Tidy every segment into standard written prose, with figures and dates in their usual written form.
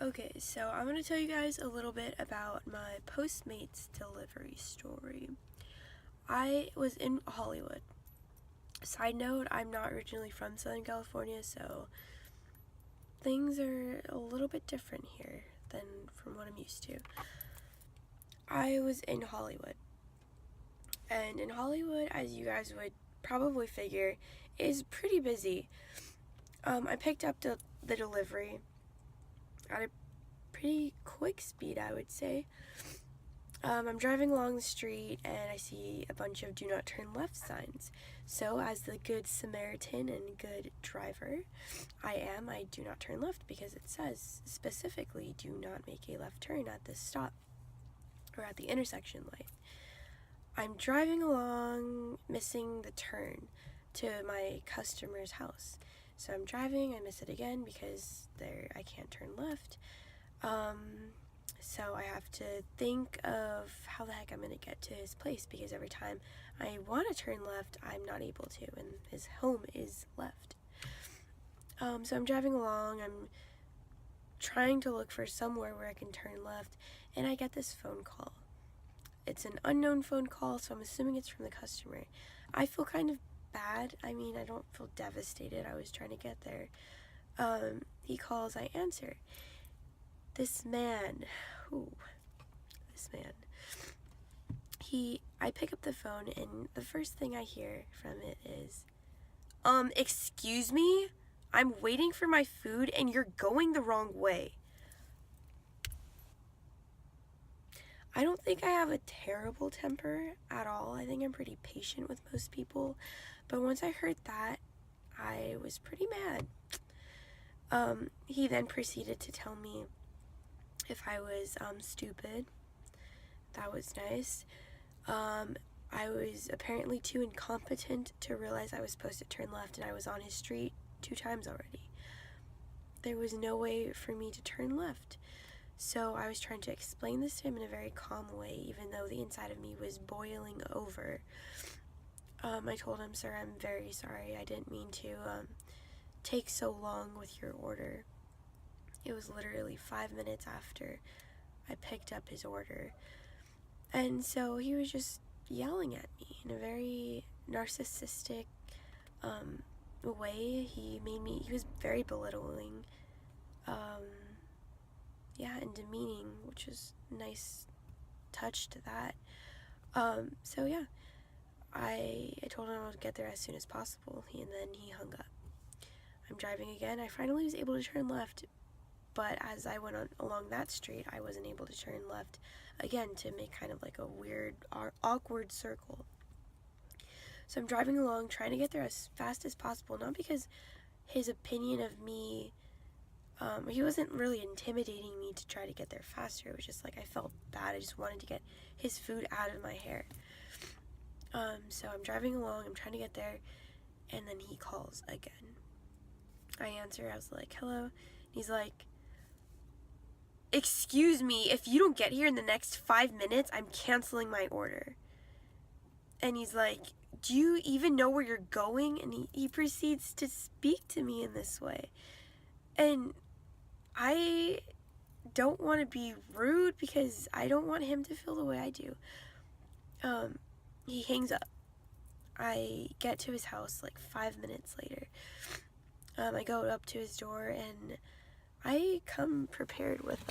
Okay, so I'm going to tell you guys a little bit about my Postmates delivery story. I was in Hollywood. Side note, I'm not originally from Southern California, so things are a little bit different here than from what I'm used to. I was in Hollywood. And in Hollywood, as you guys would probably figure, is pretty busy. I picked up the delivery at a pretty quick speed, I would say. I'm driving along the street and I see a bunch of do not turn left signs. So, as the good Samaritan and good driver I do not turn left because it says specifically do not make a left turn at this stop or at the intersection light. I'm driving along, missing the turn to my customer's house. So I'm driving, I miss it again because I can't turn left. So I have to think of how the heck I'm going to get to his place because every time I want to turn left, I'm not able to, and his home is left. So I'm driving along, I'm trying to look for somewhere where I can turn left, and I get this phone call. It's an unknown phone call, so I'm assuming it's from the customer. I feel kind of bad. I mean, I don't feel devastated. I was trying to get there. He calls, I answer. This man, I pick up the phone, and the first thing I hear from it is, excuse me? I'm waiting for my food, and you're going the wrong way. I don't think I have a terrible temper at all. I think I'm pretty patient with most people. But once I heard that, I was pretty mad. He then proceeded to tell me if I was stupid. That was nice. I was apparently too incompetent to realize I was supposed to turn left, and I was on his street 2 times already. There was no way for me to turn left. So I was trying to explain this to him in a very calm way, even though the inside of me was boiling over. I told him, sir, I'm very sorry. I didn't mean to take so long with your order. It was literally 5 minutes after I picked up his order. And so he was just yelling at me in a very narcissistic way. He was very belittling. And demeaning, which is a nice touch to that. So yeah, I told him I would get there as soon as possible, and then he hung up. I'm driving again. I finally was able to turn left, but as I went along that street, I wasn't able to turn left again to make kind of like a weird, awkward circle. So I'm driving along, trying to get there as fast as possible, not because his opinion of me, he wasn't really intimidating me to try to get there faster. It was just like I felt bad. I just wanted to get his food out of my hair. So I'm driving along. I'm trying to get there. And then he calls again. I answer. I was like, hello. And he's like, excuse me. If you don't get here in the next 5 minutes, I'm canceling my order. And he's like, do you even know where you're going? And he proceeds to speak to me in this way. And I don't want to be rude because I don't want him to feel the way I do. He hangs up. I get to his house like 5 minutes later. I go up to his door and I come prepared with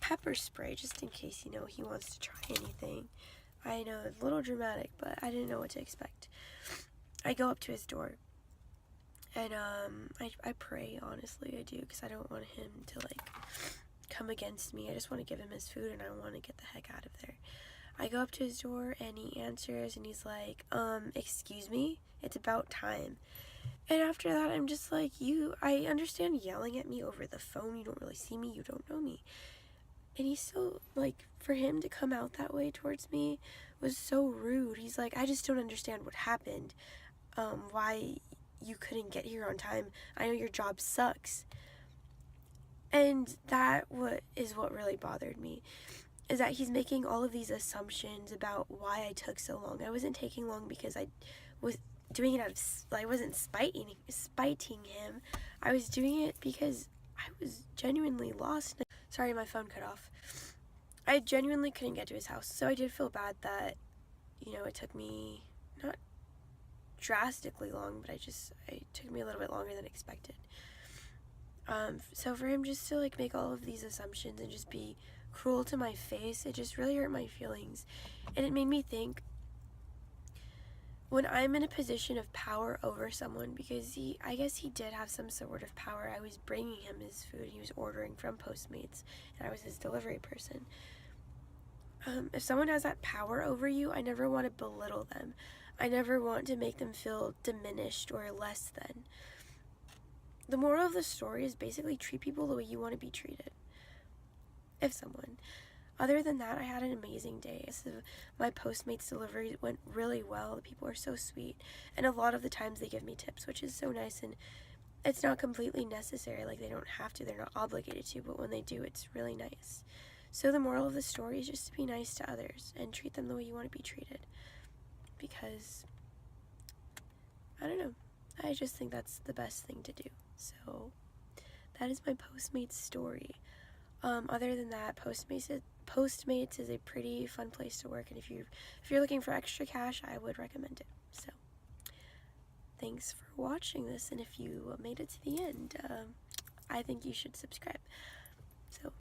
pepper spray just in case, he wants to try anything. I know, it's a little dramatic, but I didn't know what to expect. I go up to his door. And I pray, honestly, I do, because I don't want him to, come against me. I just want to give him his food, and I want to get the heck out of there. I go up to his door, and he answers, and he's like, excuse me? It's about time. And after that, I'm just like, I understand yelling at me over the phone. You don't really see me. You don't know me. And he's so, for him to come out that way towards me was so rude. He's like, I just don't understand what happened. Why you couldn't get here on time. I know your job sucks. And that is what really bothered me, is that he's making all of these assumptions about why I took so long. I wasn't taking long because I was doing it I wasn't spiting him. I was doing it because I was genuinely lost. Sorry, my phone cut off. I genuinely couldn't get to his house, so I did feel bad that, it took me not drastically long, but it took me a little bit longer than expected. So for him just to like make all of these assumptions and just be cruel to my face, it just really hurt my feelings. And it made me think, when I'm in a position of power over someone, because I guess he did have some sort of power. I was bringing him his food, he was ordering from Postmates, and I was his delivery person. If someone has that power over you, I never want to belittle them. I never want to make them feel diminished or less than. The moral of the story is basically treat people the way you want to be treated. If someone. Other than that, I had an amazing day. So my Postmates delivery went really well. The people are so sweet. And a lot of the times they give me tips, which is so nice. And it's not completely necessary. Like, they don't have to. They're not obligated to. But when they do, it's really nice. So the moral of the story is just to be nice to others and treat them the way you want to be treated. Because, I don't know. I just think that's the best thing to do. So that is my Postmates story. Other than that, Postmates is a pretty fun place to work, and if you're looking for extra cash, I would recommend it. So thanks for watching this, and if you made it to the end, I think you should subscribe. So